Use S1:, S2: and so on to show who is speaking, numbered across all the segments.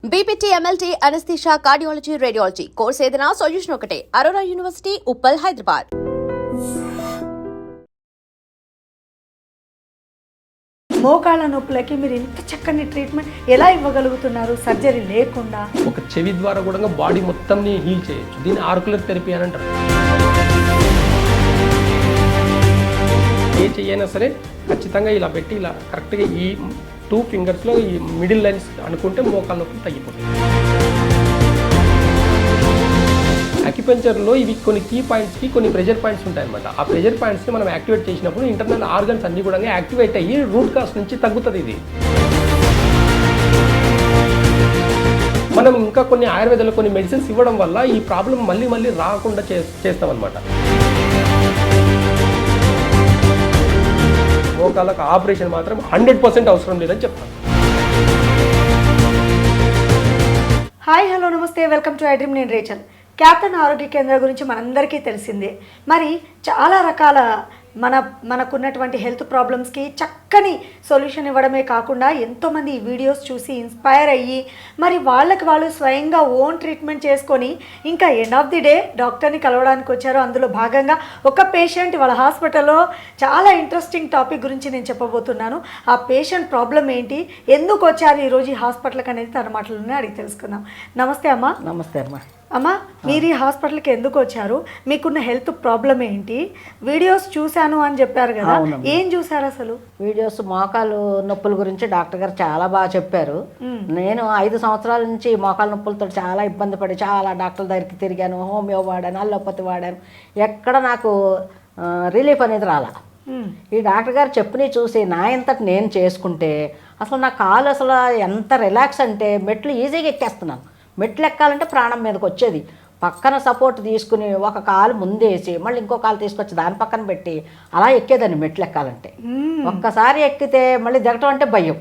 S1: BPT MLT anaesthesia cardiology radiology course ఏదైనా solution ఒకటే Aurora university Uppal Hyderabad.
S2: మోకాళ్ళ నొప్పులకి మీరు ఇంత చక్కని ట్రీట్మెంట్ ఎలా ఇవ్వగలుగుతున్నారు సర్జరీ లేకుండా?
S3: ఒక చెవి ద్వారా కూడా బాడీ మొత్తంని హీల్ చేయొచ్చు. దీన్ని ఆర్కులర్ థెరపీ అని అంటారు. ఏ చెయ్యైనా సరే ఖచ్చితంగా ఇలా పెట్టి ఇలా కరెక్ట్గా ఈ 2 ఫింగర్స్లో ఈ మిడిల్ లైన్స్ అనుకుంటే మోకాళ్ళ నొప్పులు తగ్గిపోతాయి. అక్యుపంచర్లో ఇవి కొన్ని కీ పాయింట్స్కి కొన్ని ప్రెషర్ పాయింట్స్ ఉంటాయన్నమాట. ఆ ప్రెషర్ పాయింట్స్ని మనం యాక్టివేట్ చేసినప్పుడు ఇంటర్నల్ ఆర్గన్స్ అన్నీ కూడా యాక్టివేట్ అయ్యి రూట్ కాస్ నుంచి తగ్గుతుంది. ఇది మనం ఇంకా కొన్ని ఆయుర్వేదంలో కొన్ని మెడిసిన్స్ ఇవ్వడం వల్ల ఈ ప్రాబ్లం మళ్ళీ మళ్ళీ రాకుండా చేస్తామన్నమాట. మోకాళ్ళకు ఆపరేషన్ మాత్రం 100% అవసరం లేదని చెప్తాను.
S2: హాయ్, హలో, నమస్తే, వెల్కమ్ టు ఐడ్రీమ్. నేను రేచల్. క్యాప్టెన్ ఆరోగ్య కేంద్రం గురించి మనందరికీ తెలిసిందే. మరి చాలా రకాల మనకున్నటువంటి హెల్త్ ప్రాబ్లమ్స్కి చక్కని సొల్యూషన్ ఇవ్వడమే కాకుండా ఎంతోమంది ఈ వీడియోస్ చూసి ఇన్స్పైర్ అయ్యి మరి వాళ్ళు స్వయంగా ఓన్ ట్రీట్మెంట్ చేసుకొని ఇంకా ఎండ్ ఆఫ్ ది డే డాక్టర్ని కలవడానికి వచ్చారు. అందులో భాగంగా ఒక పేషెంట్ వాళ్ళ హాస్పిటల్లో చాలా ఇంట్రెస్టింగ్ టాపిక్ గురించి నేను చెప్పబోతున్నాను. ఆ పేషెంట్ ప్రాబ్లం ఏంటి, ఎందుకు వచ్చారు ఈరోజు ఈ హాస్పిటల్కి అనేది తన మాటలోనే అడిగి తెలుసుకుందాం. నమస్తే అమ్మా.
S4: నమస్తే అమ్మా.
S2: అమ్మా, మీరు ఈ హాస్పిటల్కి ఎందుకు వచ్చారు, మీకున్న హెల్త్ ప్రాబ్లం ఏంటి? వీడియోస్ చూశాను అని చెప్పారు కదా, ఏం చూసారు అసలు?
S4: వీడియోస్ మోకాలు నొప్పుల గురించి డాక్టర్ గారు చాలా బాగా చెప్పారు. నేను 5 సంవత్సరాల నుంచి మోకాలు నొప్పులతో చాలా ఇబ్బంది పడి చాలా డాక్టర్ల దగ్గరికి తిరిగాను, హోమియో వాడాను, అల్లోపతి వాడాను, ఎక్కడ నాకు రిలీఫ్ అనేది రాలా. ఈ డాక్టర్ గారు చెప్పినవి చూసి నా ఇంతటి నేను చేసుకుంటే అసలు నా కాలు అసలు ఎంత రిలాక్స్ అంటే మెట్లు ఈజీగా ఎక్కేస్తున్నాను. మెట్లు ఎక్కాలంటే ప్రాణం మీదకి వచ్చేది. పక్కన సపోర్ట్ తీసుకుని ఒక కాలు ముందేసి మళ్ళీ ఇంకో కాలు తీసుకొచ్చి దాని పక్కన పెట్టి అలా ఎక్కేదాన్ని మెట్లు ఎక్కాలంటే. ఒక్కసారి ఎక్కితే మళ్ళీ దిగటం అంటే భయం.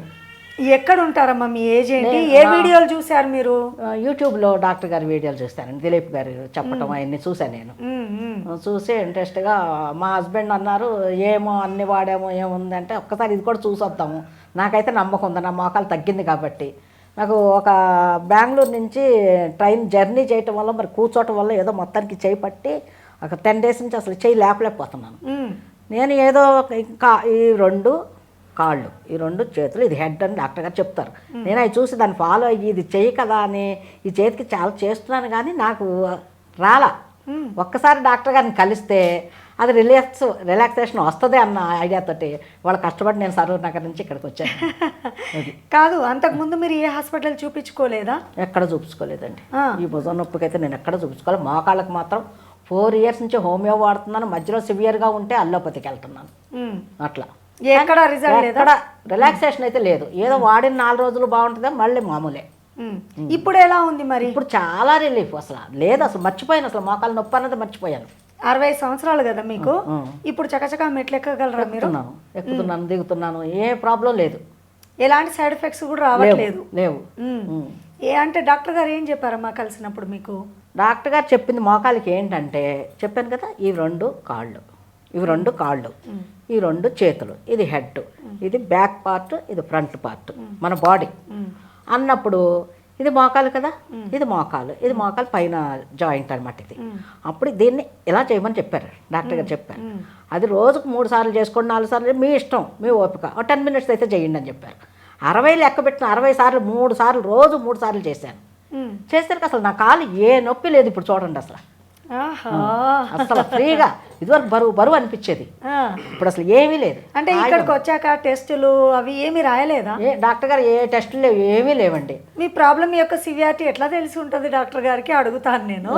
S2: ఎక్కడ ఉంటారమ్మా, మీ ఏజ్ ఏంటి, ఏ వీడియోలు చూశారు మీరు?
S4: యూట్యూబ్లో డాక్టర్ గారి వీడియోలు చూస్తానండి. దిలీప్ గారు చెప్పటం అవన్నీ చూశాను. నేను చూసి ఇంట్రెస్ట్గా మా హస్బెండ్ అన్నారు, ఏమో అన్ని వాడామో ఏముందంటే ఒక్కసారి ఇది కూడా చూసొద్దాము. నాకైతే నమ్మకం ఉంది, నా మోకాలు తగ్గింది కాబట్టి. నాకు ఒక బెంగళూరు నుంచి ట్రైన్ జర్నీ చేయటం వల్ల మరి కూర్చోవటం వల్ల ఏదో మొత్తానికి చేయి పట్టి ఒక 10 డేస్ నుంచి అసలు చేయి లేపలేకపోతున్నాను. నేను ఏదో ఇంకా ఈ 2 కాళ్ళు, ఈ 2 చేతులు, ఇది హెడ్ అని డాక్టర్ గారు చెప్తారు. నేను అవి చూసి దాన్ని ఫాలో అయ్యి ఇది చెయ్యి కదా అని ఈ చేతికి చాలా చేస్తున్నాను, కానీ నాకు రాలా. ఒక్కసారి డాక్టర్ గారిని కలిస్తే అది రిలాక్సేషన్ వస్తుంది అన్న ఐడియాతోటి వాళ్ళు కష్టపడి నేను సరూర్ నగర్ నుంచి ఇక్కడికి వచ్చాను.
S2: కాదు, అంతకుముందు మీరు ఏ హాస్పిటల్ చూపించుకోలేదా?
S4: ఎక్కడ చూపించుకోలేదండి. ఈ భుజం నొప్పికి అయితే నేను ఎక్కడ చూపించుకోలేదు. మోకాళ్ళకి మాత్రం 4 ఇయర్స్ నుంచి హోమియో వాడుతున్నాను. మధ్యలో సివియర్గా ఉంటే అల్లోపతికి వెళ్తున్నాను. అట్లా
S2: ఎక్కడ రిజల్ట్ లేదా?
S4: ఎక్కడ రిలాక్సేషన్ అయితే లేదు. ఏదో వాడిన 4 రోజులు బాగుంటుందా, మళ్ళీ మామూలే.
S2: ఇప్పుడు ఎలా ఉంది మరి?
S4: ఇప్పుడు చాలా రిలీఫ్. అసలు లేదు, అసలు మర్చిపోయాను, అసలు మోకాళ్ళ నొప్పి అన్నది మర్చిపోయాను.
S2: 60 సంవత్సరాలు కదా మీకు, ఇప్పుడు చకచకా మెట్లు ఎక్కగలరా మీరు?
S4: ఎక్కుతున్నాను, దిగుతున్నాను, ఏ ప్రాబ్లం లేదు.
S2: ఎలాంటి సైడ్ ఎఫెక్ట్స్ కూడా రావట్లేదు?
S4: లేవు.
S2: అంటే డాక్టర్ గారు ఏం చెప్పారమ్మా కలిసినప్పుడు మీకు?
S4: డాక్టర్ గారు చెప్పింది మోకాలికి ఏంటంటే, చెప్పాను కదా, ఈ 2 కాళ్ళు, ఇవి 2 కాళ్ళు, ఈ 2 చేతులు, ఇది హెడ్, ఇది బ్యాక్ పార్ట్, ఇది ఫ్రంట్ పార్ట్, మన బాడీ అన్నప్పుడు ఇది మోకాలు కదా, ఇది మోకాలు, ఇది మోకాలు పైన జాయింట్ అనమాట ఇది. అప్పుడు దీన్ని ఇలా చేయమని చెప్పారు డాక్టర్ గారు చెప్పారు. అది రోజుకు 3 సార్లు చేసుకోండి, 4 సార్లు మీ ఇష్టం, మీ ఓపిక, 10 మినిట్స్ అయితే చేయండి అని చెప్పారు. 60 లెక్క పెట్టిన 60 సార్లు 3 సార్లు రోజు 3 సార్లు చేశాను. చేసరికి అసలు నా కాలు ఏ నొప్పి లేదు. ఇప్పుడు చూడండి అసలు అసలు ఫ్రీగా. ఇదివరకు బరువు అనిపించేది, ఇప్పుడు అసలు ఏమీ లేదు.
S2: అంటే ఇక్కడికి వచ్చాక టెస్టులు అవి ఏమి రాయలేదా?
S4: డాక్టర్ గారు ఏ టెస్టులు లేవు, ఏమీ లేవండి.
S2: మీ ప్రాబ్లం యొక్క సివియారిటీ ఎట్లా తెలిసి ఉంటుంది డాక్టర్ గారికి అడుగుతాను నేను,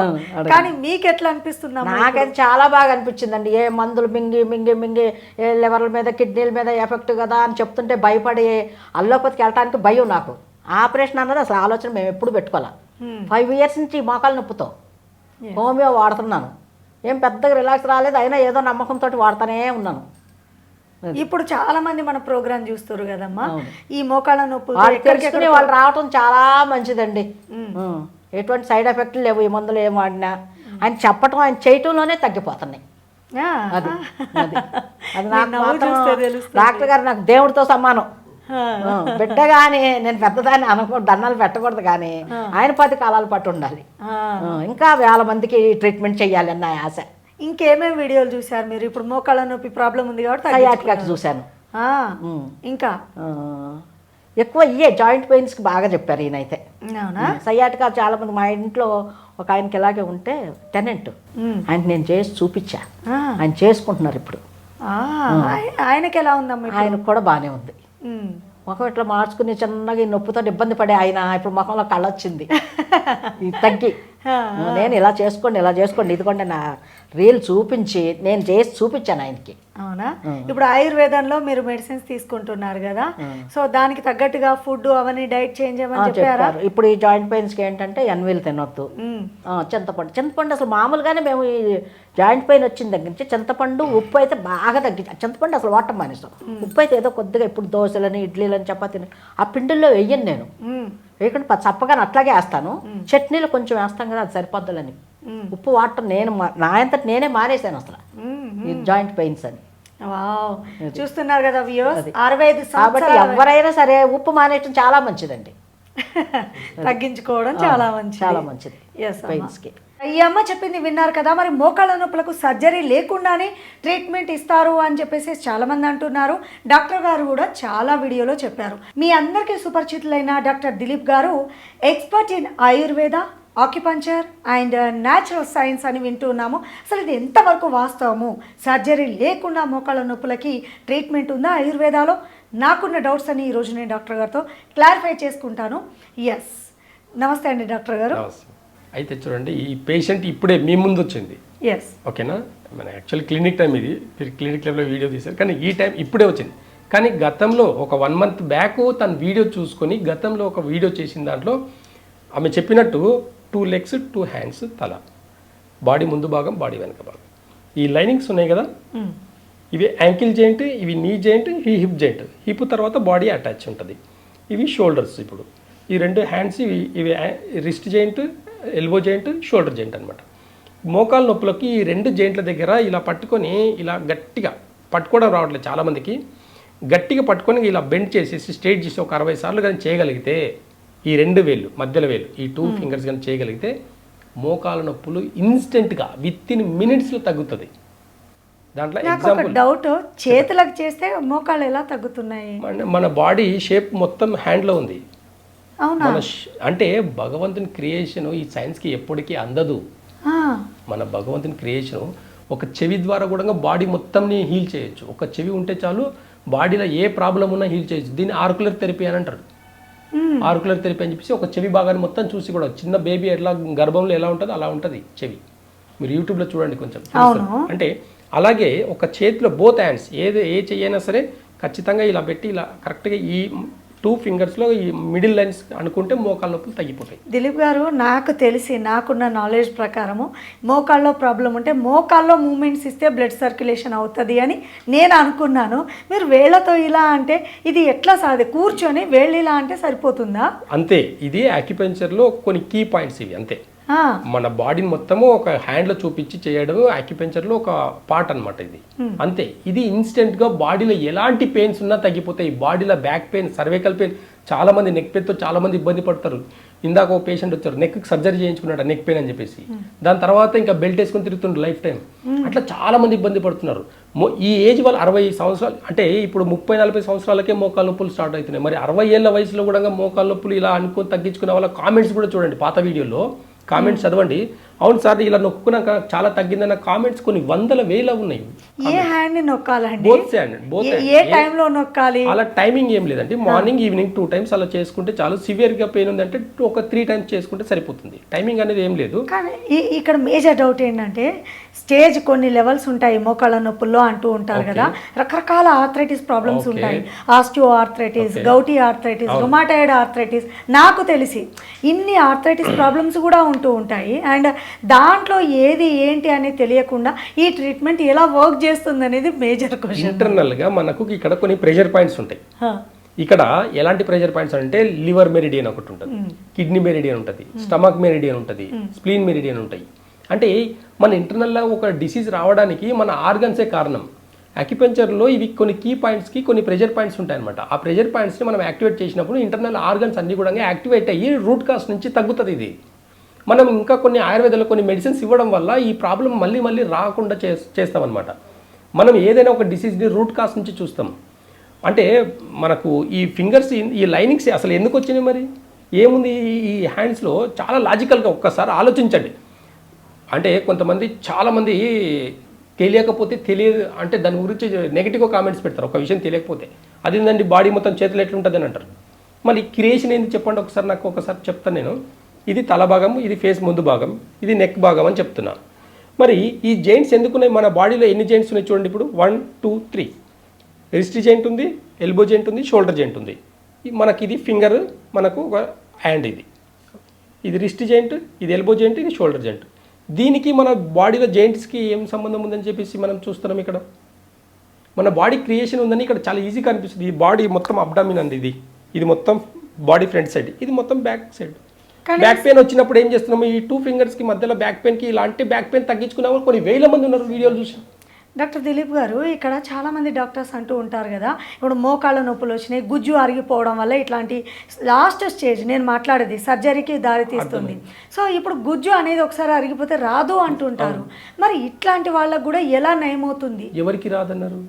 S2: కానీ మీకు ఎట్లా అనిపిస్తుంది?
S4: నాకైతే చాలా బాగా అనిపించిందండి. ఏ మందులు మింగి మింగి మింగి ఏ లివర్ల మీద కిడ్నీల మీద ఎఫెక్ట్ కదా అని చెప్తుంటే భయపడి అల్లోపతికి వెళ్ళటానికి భయం నాకు. ఆపరేషన్ అన్నది అసలు ఆలోచన మేము ఎప్పుడు పెట్టుకోవాలి. 5 ఇయర్స్ నుంచి మోకాలు నొప్పుతో హోమియో వాడుతున్నాను, ఏం పెద్దగా రిలాక్స్ రాలేదు, అయినా ఏదో నమ్మకంతో వాడుతూనే ఉన్నాను.
S2: ఇప్పుడు చాలా మంది మన ప్రోగ్రామ్ చూస్తారు కదమ్మా, ఈ మోకాళ్ళ నొప్పి
S4: తెలుసుకుని వాళ్ళు రావటం చాలా మంచిదండి. ఎటువంటి సైడ్ ఎఫెక్ట్లు లేవు, ఈ మందులు ఏం వాడినా ఆయన చెప్పటం, ఆయన చేయటంలోనే తగ్గిపోతున్నాయి. అది నాకు మాత్రం డాక్టర్ గారు నాకు దేవుడితో సమానం. బిడ్డ కానీ నేను పెద్దదాన్ని దండాలు పెట్టకూడదు కానీ ఆయన 10 కాలాల పాటు ఉండాలి. ఇంకా వేల మందికి ట్రీట్మెంట్ చెయ్యాలి అన్న ఆశ.
S2: ఇంకేమేమి వీడియోలు చూసారు మీరు? ఇప్పుడు మోకాళ్ళ నొప్పి ప్రాబ్లం ఉంది కాబట్టి
S4: సయాటికాకి చూశాను.
S2: ఇంకా
S4: ఎక్కువ జాయింట్ పెయిన్స్కి బాగా చెప్పారు ఈయనైతే. సయాటికా చాలా మంది మా ఇంట్లో ఒక ఆయనకి ఇలాగే ఉంటే టెనెంట్ ఆయన నేను చేసి చూపించా, ఆయన చేసుకుంటున్నారు ఇప్పుడు.
S2: ఆయనకి ఎలా ఉందమ్మా?
S4: ఆయనకు కూడా బాగానే ఉంది. ముఖం ఇట్లా మార్చుకుని చిన్నగా ఈ నొప్పితో ఇబ్బంది పడే ఆయన ఇప్పుడు ముఖంలో కళ్ళ వచ్చింది తగ్గి. నేను ఇలా చేసుకోండి ఇదిగోండి నా రీల్ చూపించి నేను చేసి చూపించాను ఆయనకి.
S2: అవునా? ఇప్పుడు ఆయుర్వేదంలో మీరు మెడిసిన్స్ తీసుకుంటున్నారు కదా, సో దానికి తగ్గట్టుగా ఫుడ్ అవన్నీ డైట్ చేంజ్ చేయమని చెప్పారా?
S4: ఇప్పుడు ఈ జాయింట్ పెయిన్స్కి ఏంటంటే ఎన్వీలు తినొద్దు, చింతపండు అసలు మామూలుగానే మేము ఈ జాయింట్ పెయిన్ వచ్చిన దగ్గర నుంచి చింతపండు ఉప్పు అయితే బాగా తగ్గించాం. చింతపండు అసలు వాటం మానేస్తాం. ఉప్పు అయితే ఏదో కొద్దిగా ఇప్పుడు దోశలని ఇడ్లీలని చపాతీని ఆ పిండిల్లో వెయ్యను నేను, వేయకుండా చప్పగానే అట్లాగే వేస్తాను. చట్నీలు కొంచెం వేస్తాం కదా అది సరిపోద్దులని ఉప్పు వాడటం నేను నా అంతటి నేనే మానేశాను అసలు ఈ జాయింట్ పెయిన్స్ అని.
S2: చూస్తున్నారు కదా వ్యూవర్స్, 65
S4: కాబట్టి ఎవరైనా సరే ఉప్పు మానేయటం చాలా మంచిదండి.
S2: తగ్గించుకోవడం చాలా
S4: మంచిది పెయిన్స్కి.
S2: ఈ అమ్మ చెప్పింది విన్నారు కదా. మరి మోకాళ్ళ నొప్పులకు సర్జరీ లేకుండానే ట్రీట్మెంట్ ఇస్తారు అని చెప్పేసి చాలా మంది అంటున్నారు. డాక్టర్ గారు కూడా చాలా వీడియోలో చెప్పారు. మీ అందరికీ సుపరిచితులైన డాక్టర్ దిలీప్ గారు expert in Ayurveda, acupuncture and natural science అని వింటున్నాము. అసలు ఇది ఎంతవరకు వాస్తవము? సర్జరీ లేకుండా మోకాళ్ళ నొప్పులకి ట్రీట్మెంట్ ఉందా ఆయుర్వేదాలో? నాకున్న డౌట్స్ అని ఈరోజు నేను డాక్టర్ గారితో క్లారిఫై చేసుకుంటాను. ఎస్, నమస్తే అండి డాక్టర్ గారు.
S3: అయితే చూడండి, ఈ పేషెంట్ ఇప్పుడే మీ ముందు వచ్చింది.
S2: ఎస్,
S3: ఓకేనా? మన యాక్చువల్ క్లినిక్ టైం ఇది, మీరు క్లినిక్ టైంలో వీడియో తీశారు, కానీ ఈ టైం ఇప్పుడే వచ్చింది. కానీ గతంలో ఒక 1 month బ్యాక్ తన వీడియో చూసుకొని గతంలో ఒక వీడియో చేసిన దాంట్లో ఆమె చెప్పినట్టు 2 legs 2 hands తల, బాడీ ముందు భాగం బాడీ వెనక భాగం, ఈ లైనింగ్స్ ఉన్నాయి కదా, ఇవి యాంకిల్ జాయింట్, ఇవి నీ జాయింట్, ఈ హిప్ జాయింట్, హిప్ తర్వాత బాడీ అటాచ్ ఉంటుంది. ఇవి షోల్డర్స్. ఇప్పుడు ఈ 2 హ్యాండ్స్ ఇవి wrist joint, elbow joint, shoulder joint అనమాట. మోకాళ్ళ నొప్పులకి ఈ 2 జాయింట్ల దగ్గర ఇలా పట్టుకొని ఇలా గట్టిగా పట్టుకోవడం రావట్లేదు చాలామందికి. గట్టిగా పట్టుకొని ఇలా బెండ్ చేసేసి స్ట్రైట్ చేసి ఒక 60 సార్లు కానీ చేయగలిగితే, ఈ 2 వేళ్ళు మధ్యలో వేలు ఈ 2 fingers కానీ చేయగలిగితే మోకాళ్ళ నొప్పులు ఇన్స్టెంట్గా విత్-ఇన్ మినిట్స్లో తగ్గుతుంది. దాంట్లో ఎగ్జాంపుల్
S2: డౌట్, చేతులకు చేస్తే మోకాళ్ళు ఎలా తగ్గుతున్నాయి?
S3: మన బాడీ షేప్ మొత్తం హ్యాండ్లో ఉంది.
S2: అవునా?
S3: అంటే భగవంతుని క్రియేషన్ ఈ సైన్స్కి ఎప్పటికీ అందదు. మన భగవంతుని క్రియేషన్ ఒక చెవి ద్వారా కూడా బాడీ మొత్తంని హీల్ చేయొచ్చు. ఒక చెవి ఉంటే చాలు బాడీలో ఏ ప్రాబ్లం ఉన్నా హీల్ చేయొచ్చు. దీన్ని ఆర్కులర్ థెరపీ అని అంటారు. ఆర్కులర్ థెరపీ అని చెప్పేసి ఒక చెవి భాగాన్ని మొత్తం చూసి కూడా, చిన్న బేబీ ఎట్లా గర్భంలో ఎలా ఉంటుందో అలా ఉంటుంది చెవి. మీరు యూట్యూబ్లో చూడండి కొంచెం. అంటే అలాగే ఒక చేతిలో బోత్ హ్యాండ్స్ ఏ చెయ్యైనా సరే ఖచ్చితంగా ఇలా పెట్టి ఇలా కరెక్ట్గా ఈ 2 fingersలో ఈ మిడిల్ లైన్స్ అనుకుంటే మోకాళ్ళ నొప్పులు తగ్గిపోతాయి.
S2: దిలీప్ గారు, నాకు తెలిసి నాకున్న నాలెడ్జ్ ప్రకారము మోకాళ్ళలో ప్రాబ్లం ఉంటే మోకాళ్ళలో మూమెంట్స్ ఇస్తే బ్లడ్ సర్క్యులేషన్ అవుతుంది అని నేను అనుకున్నాను. మీరు వేళ్ళతో ఇలా అంటే ఇది ఎట్లా కూర్చొని వేళ్ళు ఇలా అంటే సరిపోతుందా?
S3: అంతే. ఇది ఆక్యుపెంచర్లో కొన్ని కీ పాయింట్స్ ఇవి. అంతే. మన బాడీని మొత్తము ఒక హ్యాండ్లో చూపించి చేయడం ఆక్యుపెంచర్లో ఒక పార్ట్ అనమాట ఇది. అంతే. ఇది ఇన్స్టెంట్గా బాడీలో ఎలాంటి పెయిన్స్ ఉన్నా తగ్గిపోతాయి. బాడీలో బ్యాక్ పెయిన్, సర్వైకల్ పెయిన్, చాలా మంది నెక్ పెయిన్తో చాలా మంది ఇబ్బంది పడతారు. ఇందాక ఒక పేషెంట్ వచ్చారు, నెక్కి సర్జరీ చేయించుకున్నాడు నెక్ పెయిన్ అని చెప్పేసి. దాని తర్వాత ఇంకా బెల్ట్ వేసుకొని తిరుగుతుండ్రు లైఫ్ టైం. అట్లా చాలా మంది ఇబ్బంది పడుతున్నారు. ఈ ఏజ్ వాళ్ళు 60 సంవత్సరాలు అంటే ఇప్పుడు 30-40 సంవత్సరాలకే మోకాళ్ళ నొప్పులు స్టార్ట్ అవుతున్నాయి. మరి 60 ఏళ్ళ వయసులో కూడా మోకాళ్ళ నొప్పులు ఇలా అనుకొని తగ్గించుకునే వాళ్ళ కామెంట్స్ కూడా చూడండి. పాత వీడియోలో కామెంట్స్ చదవండి. అవును సార్ ఇలా నొక్కున్నాక చాలా తగ్గిందన్న కామెంట్స్ కొన్ని 100,000 ఉన్నాయి.
S2: ఏ హ్యాండ్ ని నొక్కాలండి?
S3: Both hand, both.
S2: ఏ టైంలో నొక్కాలి?
S3: అలా టైమింగ్ ఏం లేదండి. మార్నింగ్ ఈవినింగ్ 2 times అలా చేసుకుంటే చాలు. సివియర్గా పెయిన్ ఉందంటే ఒక 3 times చేసుకుంటే సరిపోతుంది. టైమింగ్ అనేది ఏం లేదు.
S2: కానీ ఇక్కడ మేజర్ డౌట్ ఏంటంటే స్టేజ్ కొన్ని లెవెల్స్ ఉంటాయి మోకాళ్ళ నొప్పుల్లో అంటూ ఉంటారు కదా. రకరకాల ఆర్థరైటిస్ ప్రాబ్లమ్స్ ఉంటాయి. Osteo arthritis, gouty arthritis, rheumatoid arthritis. నాకు తెలిసి ఇన్ని ఆర్థరైటిస్ ప్రాబ్లమ్స్ కూడా ఉంటూ ఉంటాయి. అండ్ దాంట్లో ఏది ఏంటి అనేది తెలియకుండా ఈ ట్రీట్మెంట్ ఎలా వర్క్ చేస్తుంది అనేది మేజర్ క్వశ్చన్.
S3: ఇంటర్నల్గా మనకు ఇక్కడ కొన్ని ప్రెషర్ పాయింట్స్ ఉంటాయి. ఇక్కడ ఎలాంటి ప్రెషర్ పాయింట్స్ అంటే లివర్ మెరిడియన్ ఒకటి ఉంటుంది, కిడ్నీ మెరిడియన్ ఉంటుంది, స్టమక్ మెరిడియన్ ఉంటుంది, స్ప్లీన్ మెరిడియన్ ఉంటాయి. అంటే మన ఇంటర్నల్గా ఒక డిసీజ్ రావడానికి మన ఆర్గన్సే కారణం. అక్యుపంచర్లో ఇవి కొన్ని కీ పాయింట్స్కి కొన్ని ప్రెషర్ పాయింట్స్ ఉంటాయన్నమాట. ఆ ప్రెషర్ పాయింట్స్ని మనం యాక్టివేట్ చేసినప్పుడు ఇంటర్నల్ ఆర్గన్స్ అన్నీ కూడా యాక్టివేట్ అయ్యి రూట్ కాస్ నుంచి తగ్గుతుంది ఇది. మనం ఇంకా కొన్ని ఆయుర్వేదంలో కొన్ని మెడిసిన్స్ ఇవ్వడం వల్ల ఈ ప్రాబ్లం మళ్ళీ మళ్ళీ రాకుండా చేస్తామన్నమాట. మనం ఏదైనా ఒక డిసీజ్ని రూట్ కాస్ నుంచి చూస్తాం. అంటే మనకు ఈ ఫింగర్స్ ఈ లైనింగ్స్ అసలు ఎందుకు వచ్చినాయి మరి ఏముంది ఈ హ్యాండ్స్లో చాలా లాజికల్గా ఒక్కసారి ఆలోచించండి. అంటే కొంతమంది చాలామంది తెలియకపోతే తెలియదు అంటే దాని గురించి నెగిటివ్గా కామెంట్స్ పెడతారు ఒక విషయం తెలియకపోతే. అది ఏంటండి బాడీ మొత్తం చేతులు ఎట్లుంటుంది అని అంటారు. మళ్ళీ క్రియేషన్ ఏంది చెప్పండి ఒకసారి, నాకు ఒకసారి చెప్తాను నేను. ఇది తల భాగం, ఇది ఫేస్ ముందు భాగం, ఇది నెక్ భాగం అని చెప్తున్నా. మరి ఈ జాయింట్స్ ఎందుకున్నాయి మన బాడీలో? ఎన్ని జాయింట్స్ ఉన్నాయి చూడండి. ఇప్పుడు 1 2 3 రిస్ట్ జాయింట్ ఉంది, ఎల్బో జాయింట్ ఉంది, షోల్డర్ జాయింట్ ఉంది. మనకి ఇది ఫింగర్, మనకు ఒక హ్యాండ్, ఇది రిస్ట్ జాయింట్, ఇది ఎల్బో జాయింట్, ఇది షోల్డర్ జాయింట్. దీనికి మన బాడీలో జాయింట్స్కి ఏం సంబంధం ఉందని చెప్పేసి మనం చూస్తున్నాం. ఇక్కడ మన బాడీ క్రియేషన్ ఉందని ఇక్కడ చాలా ఈజీగా అనిపిస్తుంది. ఈ బాడీ మొత్తం అబ్డామిన్ అండి, ఇది మొత్తం బాడీ ఫ్రంట్ సైడ్, ఇది మొత్తం బ్యాక్ సైడ్. బ్యాక్ పెయిన్ వచ్చినప్పుడు ఏం చేస్తున్నాము, ఈ 2 ఫింగర్స్కి మధ్యలో బ్యాక్ పెయిన్కి ఇలాంటి బ్యాక్ పెయిన్ తగ్గించుకున్న వాళ్ళు కొన్ని వేల మంది ఉన్నారు వీడియోలు చూసి.
S2: డాక్టర్ దిలీప్ గారు, ఇక్కడ చాలామంది డాక్టర్స్ అంటూ ఉంటారు కదా, ఇప్పుడు మోకాళ్ళ నొప్పులు వచ్చినాయి, గుజ్జు అరిగిపోవడం వల్ల ఇట్లాంటి లాస్ట్ స్టేజ్ నేను మాట్లాడేది సర్జరీకి దారి తీస్తుంది. సో ఇప్పుడు గుజ్జు అనేది ఒకసారి అరిగిపోతే రాదు అంటుంటారు. మరి ఇట్లాంటి వాళ్ళకు కూడా ఎలా నయమవుతుంది?
S3: ఎవరికి రాదన్నారు?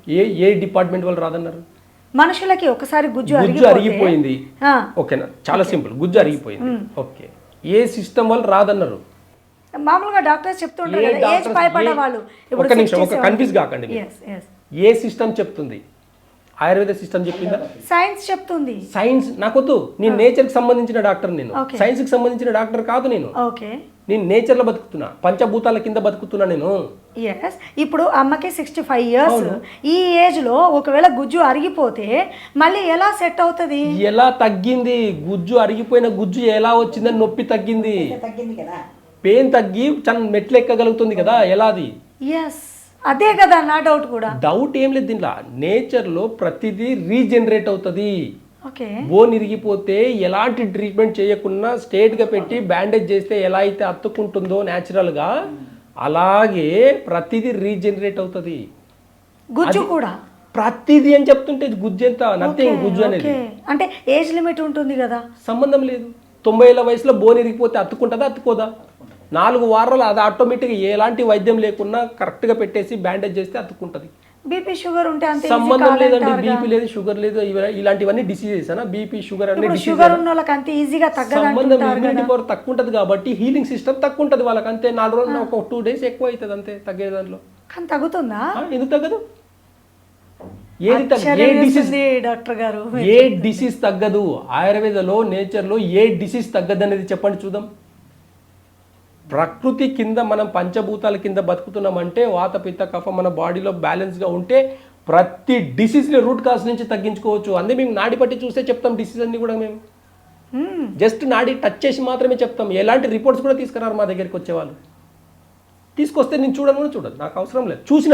S3: ఏ డిపార్ట్మెంట్ వాళ్ళు రాదన్నారు?
S2: మనుషులకి ఒకసారి గుజ్జు
S3: అరిగిపోయింది, ఓకేనా, చాలా సింపుల్, గుజ్జు అరిగిపోయింది, ఓకే. ఏ సిస్టమ్ వాళ్ళు రాదన్నారు?
S2: మామూలుగా డాక్టర్స్ చెప్తుంటారు కదా, ఏజ్ పైపడ్డ వాళ్ళు.
S3: ఒక నిమిషం, ఒక కన్ఫ్యూజ్ కాకండి. ఏ సిస్టమ్ చెప్తుంది? ఆయుర్వేద సిస్టమ్ చెప్పిందా?
S2: సైన్స్ చెప్తుంది.
S3: సైన్స్ నాకొద్దు, నేను నేచర్కి సంబంధించిన డాక్టర్, నేను సైన్స్కి సంబంధించిన డాక్టర్ కాదు. నేను నేచర్లో బతుకుతున్నా, పంచభూతాల కింద బతుకుతున్నా నేను.
S2: ఇప్పుడు అమ్మకి 65 years, ఈ ఏజ్ లో ఒకవేళ గుజ్జు అరిగిపోతే మళ్ళీ ఎలా సెట్ అవుతుంది?
S3: ఎలా తగ్గింది గుజ్జు? అరిగిపోయిన గుజ్జు ఎలా వచ్చిందని నొప్పి తగ్గింది
S4: కదా,
S3: పెయిన్ తగ్గి మెట్లు ఎక్కగలుగుతుంది కదా, ఎలా అది?
S2: అదే కదా నా డౌట్ కూడా.
S3: డౌట్ ఏం లేదు దీంట్లో. నేచర్లో ప్రతిదీ రీజనరేట్ అవుతుంది.
S2: ఓకే,
S3: బోన్ ఇరిగిపోతే ఎలాంటి ట్రీట్మెంట్ చేయకుండా స్ట్రేట్గా పెట్టి బ్యాండేజ్ చేస్తే ఎలా అయితే అతుక్కుంటుందో న్యాచురల్గా, అలాగే ప్రతిదీ రీజనరేట్ అవుతుంది.
S2: గుజ్జు కూడా
S3: ప్రతిదీ అని చెప్తుంటే గుజ్జు ఎంత? నథింగ్. గుజ్జు అనేది
S2: అంటే ఏజ్ లిమిట్ ఉంటుంది కదా,
S3: సంబంధం లేదు. 90 ఏళ్ల వయసులో బోన్ ఇరిగిపోతే అతుక్కుంటుందా? అతుక్కోదా? 4 వారాలు అది ఆటోమేటిక్గా ఎలాంటి వైద్యం లేకున్నా కరెక్ట్గా పెట్టేసి బ్యాండేజ్ చేస్తే అతుక్కుంటుంది.
S2: బీపీ షుగర్ ఉంటే అంతే
S3: సంబంధం లేదండి. బీపీ లేదు, షుగర్ లేదు, ఇలాంటివన్నీ డిసీజెస్ అనా? బీపీ షుగర్ అనే
S2: షుగర్ ఉన్న వాళ్ళకి అంతే ఈజీగా తగ్గదు.
S3: సంబంధం ఇమ్యూనిటీ పవర్ తక్కువ ఉంటుంది కాబట్టి హీలింగ్ సిస్టమ్ తక్కువ ఉంటుంది వాళ్ళకి. అంతే 4 రోజులు ఒక 2 days ఎక్కువ అవుతుంది అంతే తగ్గే దాంట్లో.
S2: కానీ తగ్గుతుందా?
S3: ఎందుకు తగ్గదు?
S2: డాక్టర్ గారు,
S3: ఏ డిసీజ్ తగ్గదు ఆయుర్వేదలో, నేచర్లో ఏ డిసీజ్ తగ్గదు అనేది చెప్పండి చూద్దాం. ప్రకృతి కింద మనం పంచభూతాల కింద బతుకుతున్నామంటే వాత పిత్త కఫ మన బాడీలో బ్యాలెన్స్గా ఉంటే ప్రతి డిసీజ్ని రూట్ కాజ్ నుంచి తగ్గించుకోవచ్చు. అందుకే మేము నాడి పట్టి చూస్తే చెప్తాం డిసీజ్ అన్ని కూడా. మేము జస్ట్ నాడి టచ్ చేసి మాత్రమే చెప్తాం. ఎలాంటి రిపోర్ట్స్ కూడా తీసుకురారు మా దగ్గరికి వచ్చేవాళ్ళు. తీసుకొస్తే నేను చూడను, నాకు అవసరం లేదు. చూసిన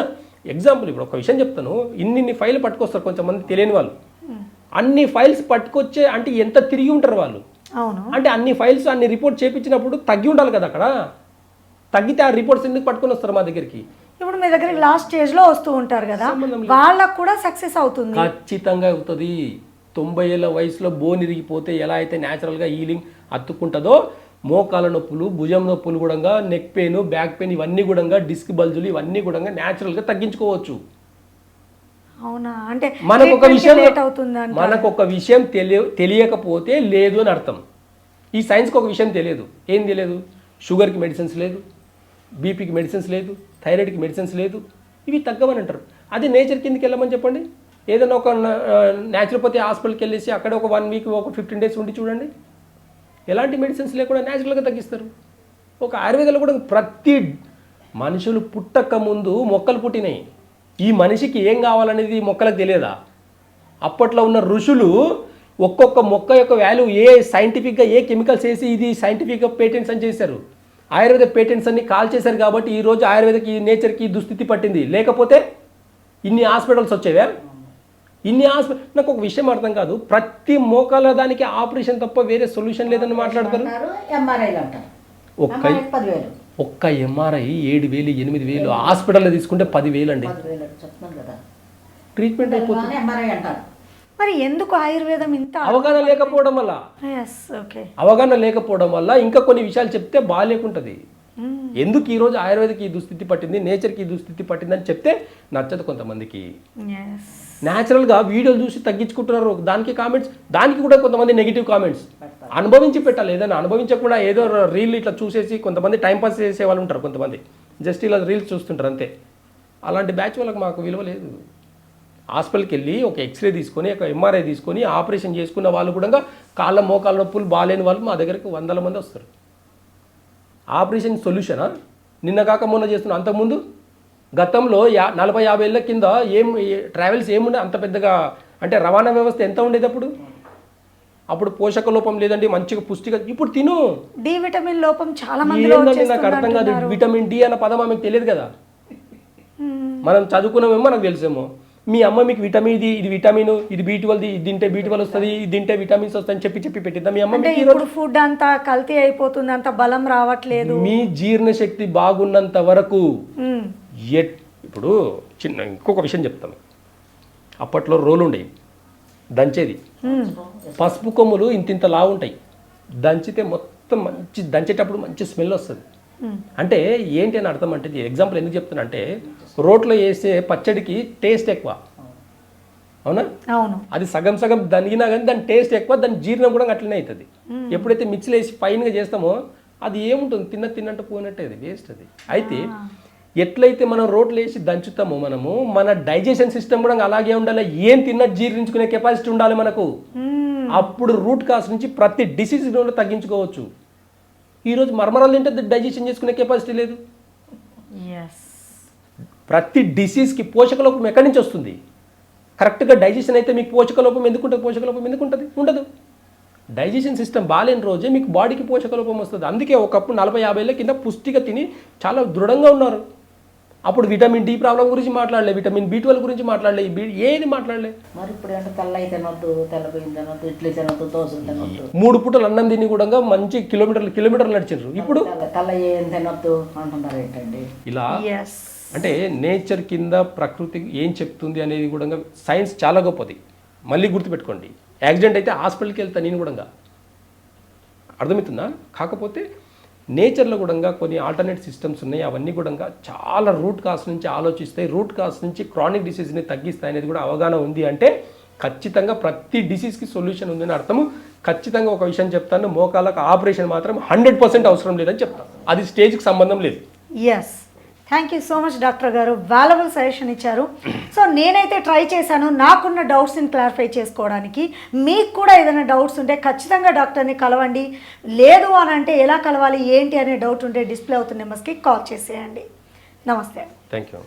S3: ఎగ్జాంపుల్ ఇప్పుడు ఒక విషయం చెప్తాను. ఇన్ని ఫైల్ పట్టుకొస్తారు కొంతమంది తెలియని వాళ్ళు. అన్ని ఫైల్స్ పట్టుకొచ్చే అంటే ఎంత తిరిగి ఉంటారు వాళ్ళు. అంటే అన్ని ఫైల్స్ అన్ని రిపోర్ట్ చేయించినప్పుడు తగ్గి ఉండాలి కదా. అక్కడ తగ్గితే ఆ రిపోర్ట్స్ ఎందుకు పట్టుకొని వస్తారు మా దగ్గరికి?
S2: ఇప్పుడు మీ దగ్గర లాస్ట్ స్టేజ్ లో వస్తూ ఉంటారు కదా, వాళ్ళకు కూడా సక్సెస్ అవుతుంది.
S3: ఖచ్చితంగా అవుతుంది. 90 ఏళ్ల వయసులో బోన్ ఇరిగిపోతే ఎలా అయితే న్యాచురల్గా హీలింగ్ అత్తుకుంటుందో, మోకాల నొప్పులు, భుజం నొప్పులు కూడా, నెక్ పెయిన్, బ్యాక్ పెయిన్ ఇవన్నీ కూడా, డిస్క్ బల్జులు ఇవన్నీ కూడా న్యాచురల్గా తగ్గించుకోవచ్చు.
S2: అవునా? అంటే
S3: మనకు ఒక విషయం తెలియకపోతే లేదు అని అర్థం. ఈ సైన్స్కి ఒక విషయం తెలియదు. ఏం తెలియదు? షుగర్కి మెడిసిన్స్ లేదు, బీపీకి మెడిసిన్స్ లేదు, థైరాయిడ్కి మెడిసిన్స్ లేదు, ఇవి తగ్గవని అంటారు. అది నేచర్ కిందకి వెళ్ళమని చెప్పండి. ఏదైనా ఒక న్యాచురోపతి హాస్పిటల్కి వెళ్ళేసి అక్కడ ఒక 1 week ఒక 15 days ఉండి చూడండి, ఎలాంటి మెడిసిన్స్ లేకుండా న్యాచురల్గా తగ్గిస్తారు. ఒక ఆయుర్వేదంలో కూడా ప్రతి మనుషులు పుట్టక ముందు మొక్కలు పుట్టినాయి. ఈ మనిషికి ఏం కావాలనేది మొక్కలకు తెలియదా? అప్పట్లో ఉన్న ఋషులు ఒక్కొక్క మొక్క యొక్క వాల్యూ ఏ సైంటిఫిక్గా ఏ కెమికల్స్ వేసి ఇది సైంటిఫిక్గా పేటెంట్స్ అని చేశారు. ఆయుర్వేద పేటెంట్స్ అన్ని కాల్ చేశారు కాబట్టి ఈరోజు ఆయుర్వేదకి నేచర్కి దుస్థితి పట్టింది. లేకపోతే ఇన్ని హాస్పిటల్స్ వచ్చేవా? నాకు ఒక విషయం అర్థం కాదు. ప్రతి మోకాల దానికి ఆపరేషన్ తప్ప వేరే సొల్యూషన్ లేదని మాట్లాడతారు. ఒక్క ఎంఆర్ఐ 7,000 8,000, హాస్పిటల్లో తీసుకుంటే 10,000 అండి. ట్రీట్మెంట్ అయిపోతుంది.
S4: ఎంఆర్ఐ అంటారు.
S2: మరి ఎందుకు ఆయుర్వేదం ఇంత
S3: అవగాహన లేకపోవడం వల్ల
S2: ఓకే
S3: అవగాహన లేకపోవడం వల్ల ఇంకా కొన్ని విషయాలు చెప్తే బాగాలేకుంటుంది. ఎందుకు ఈరోజు ఆయుర్వేదకి ఈ దుస్థితి పట్టింది, నేచర్కి ఈ దుస్థితి పట్టింది అని చెప్తే నచ్చదు కొంతమందికి. న్యాచురల్గా వీడియోలు చూసి తగ్గించుకుంటున్నారు, దానికి కామెంట్స్, దానికి కూడా కొంతమంది నెగిటివ్ కామెంట్స్. అనుభవించి పెట్టాలి, ఏదైనా అనుభవించకుండా ఏదో రీల్ ఇట్లా చూసేసి కొంతమంది టైంపాస్ చేసే వాళ్ళు ఉంటారు, కొంతమంది జస్ట్ ఇలా రీల్స్ చూస్తుంటారు అంతే. అలాంటి బ్యాచ్ వాళ్ళకి మాకు విలువ లేదు. హాస్పిటల్కి వెళ్ళి ఒక ఎక్స్రే తీసుకొని ఒక ఎంఆర్ఐ తీసుకొని ఆపరేషన్ చేసుకున్న వాళ్ళు కూడా కాళ్ళ మోకాళ్ళ నొప్పులు బాగాలేని వాళ్ళు మా దగ్గరికి 100 మంది వస్తారు. ఆపరేషన్ సొల్యూషనా? నిన్న కాక మొన్న చేస్తున్న, అంతకుముందు గతంలో 40-50 ఏళ్ళ కింద ట్రావెల్స్ ఏముండే అంత పెద్దగా, అంటే రవాణా వ్యవస్థ ఎంత ఉండేది అప్పుడు పోషక లోపం లేదండి, మంచిగా పుష్టిగా. ఇప్పుడు తిను,
S2: డి విటమిన్ లోపం చాలా మందిలో
S3: నాకు అర్థం కాదు. విటమిన్ డి అన్న పదం ఆమెకు తెలియదు కదా. మనం చదువుకున్నామేమో మనకు తెలుసేమో. మీ అమ్మ మీకు విటమిన్ ఇది విటమిన్, ఇది B12, ఇది తింటే B12 వస్తుంది, ఇది తింటే విటమిన్స్ వస్తాయని చెప్పి పెట్టిద్దాం మీ అమ్మ.
S2: ఇప్పుడు ఫుడ్ అంతా కల్తీ అయిపోతుంది, అంత బలం రావట్లేదు.
S3: మీ జీర్ణశక్తి బాగున్నంత వరకు ఇప్పుడు ఇంకొక విషయం చెప్తాను. అప్పట్లో రోలు ఉండేవి, దంచేది, పసుపు కొమ్ములు ఇంత లావు ఉంటాయి, దంచితే మొత్తం మంచి, దంచేటప్పుడు మంచి స్మెల్ వస్తుంది. అంటే ఏంటి అని అర్థం అంటే, ఎగ్జాంపుల్ ఎందుకు చెప్తున్నా అంటే, రోట్లో వేసే పచ్చడికి టేస్ట్ ఎక్కువ, అవునా?
S2: అవును.
S3: అది సగం దనిగినా కానీ దాని టేస్ట్ ఎక్కువ, దాని జీర్ణం కూడా అట్లనే అవుతుంది. ఎప్పుడైతే మిక్సీలో వేసి ఫైన్గా చేస్తామో అది ఏముంటుంది, తిన్నట్టు పోయినట్టే, అది వేస్ట్. అది అయితే ఎట్లయితే మనం రోట్లో వేసి దంచుతామో మనము, మన డైజెషన్ సిస్టమ్ కూడా అలాగే ఉండాలి. ఏం తిన్నట్టు జీర్ణించుకునే కెపాసిటీ ఉండాలి మనకు. అప్పుడు రూట్ కాజ్ నుంచి ప్రతి డిసీజ్ తగ్గించుకోవచ్చు. ఈరోజు మర్మరాలు తింటే డైజెషన్ చేసుకునే కెపాసిటీ లేదు. ప్రతి డిసీజ్కి పోషక లోపం ఎక్కడి నుంచి వస్తుంది? కరెక్ట్గా డైజెషన్ అయితే మీకు పోషక లోపం ఎందుకుంటుంది? ఉండదు. డైజెషన్ సిస్టమ్ బాగాలేని రోజే మీకు బాడీకి పోషక లోపం వస్తుంది. అందుకే ఒకప్పుడు 40-50 ఏళ్ళ కింద పుష్టిగా తిని చాలా దృఢంగా ఉన్నారు. అప్పుడు విటమిన్ డి ప్రాబ్లం గురించి మాట్లాడలే, విటమిన్ B12 గురించి మాట్లాడలే, ఏది మాట్లాడలే.
S4: మరి ఇప్పుడు అంటే తెల్ల అయితే తినొద్దు, తెల్లబియ్యం తినొద్దు, ఇడ్లీ తినొద్దు, దోశలు తినొద్దు. 3
S3: పూటలు అన్నం తిని కూడా మంచి కిలోమీటర్లు నడిచారు. ఇప్పుడు
S4: తెల్ల ఏం తినొద్దు అంటున్నారు ఏంటండి
S3: ఇలా? అంటే నేచర్ కింద ప్రకృతి ఏం చెప్తుంది అనేది కూడా సైన్స్ చాలా గొప్పది. మళ్ళీ గుర్తుపెట్టుకోండి, యాక్సిడెంట్ అయితే హాస్పిటల్కి వెళ్తాను నేను కూడా, అర్థమవుతుందా? కాకపోతే నేచర్లో కూడా కొన్ని ఆల్టర్నేట్ సిస్టమ్స్ ఉన్నాయి. అవన్నీ కూడా చాలా రూట్ కాజ్ నుంచి ఆలోచిస్తాయి, రూట్ కాజ్ నుంచి క్రానిక్ డిసీజ్ని తగ్గిస్తాయి అనేది కూడా అవగాహన ఉంది. అంటే ఖచ్చితంగా ప్రతి డిసీజ్కి సొల్యూషన్ ఉందని అర్థము. ఖచ్చితంగా ఒక విషయం చెప్తాను, మోకాళ్ళకు ఆపరేషన్ మాత్రం 100% అవసరం లేదని చెప్తాను. అది స్టేజ్కి సంబంధం లేదు.
S2: Yes, thank you so much doctor గారు, వాల్యుబుల్ సజెషన్ ఇచ్చారు. సో నేనైతే ట్రై చేశాను నాకున్న డౌట్స్ని క్లారిఫై చేసుకోవడానికి. మీకు కూడా ఏదైనా డౌట్స్ ఉంటే ఖచ్చితంగా డాక్టర్ని కలవండి. లేదు అని అంటే ఎలా కలవాలి ఏంటి అనే డౌట్ ఉంటే డిస్ప్లే అవుతున్న నెంబర్స్కి కాల్ చేసేయండి. నమస్తే.
S3: Thank you.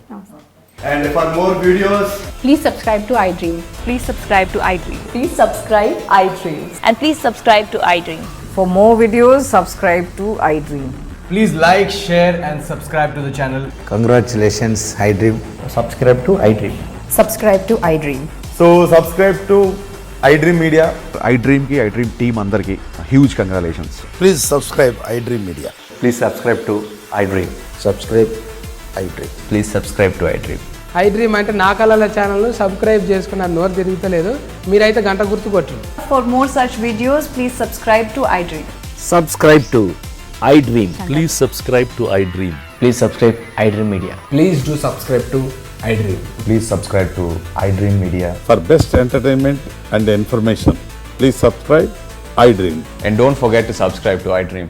S5: And for more videos,
S6: please subscribe to iDream.
S7: Please subscribe to iDream.
S6: Please subscribe iDream.
S7: And please subscribe to iDream.
S6: For more videos, subscribe to iDream.
S5: please like, share and subscribe to the channel.
S8: Congratulations, iDream.
S9: Subscribe to iDream.
S6: Subscribe to iDream.
S5: So subscribe to iDream Media.
S10: iDream ki iDream team andarki huge congratulations.
S8: Please subscribe iDream Media.
S9: Please subscribe to iDream.
S8: Subscribe iDream.
S9: Please subscribe to iDream.
S11: iDream అంటే నా కళల ఛానల్ను subscribe చేసుకున్న నోరు తిరుగుతలేదు, మీరైతే గంట గుర్తు కొట్టండి.
S7: For more such videos, please subscribe to iDream.
S9: Subscribe to iDream. Please subscribe to iDream. Please subscribe iDream Media.
S5: Please do subscribe to iDream.
S10: Please subscribe to iDream Media.
S12: For best entertainment and information, please subscribe iDream.
S9: And don't forget to subscribe to iDream.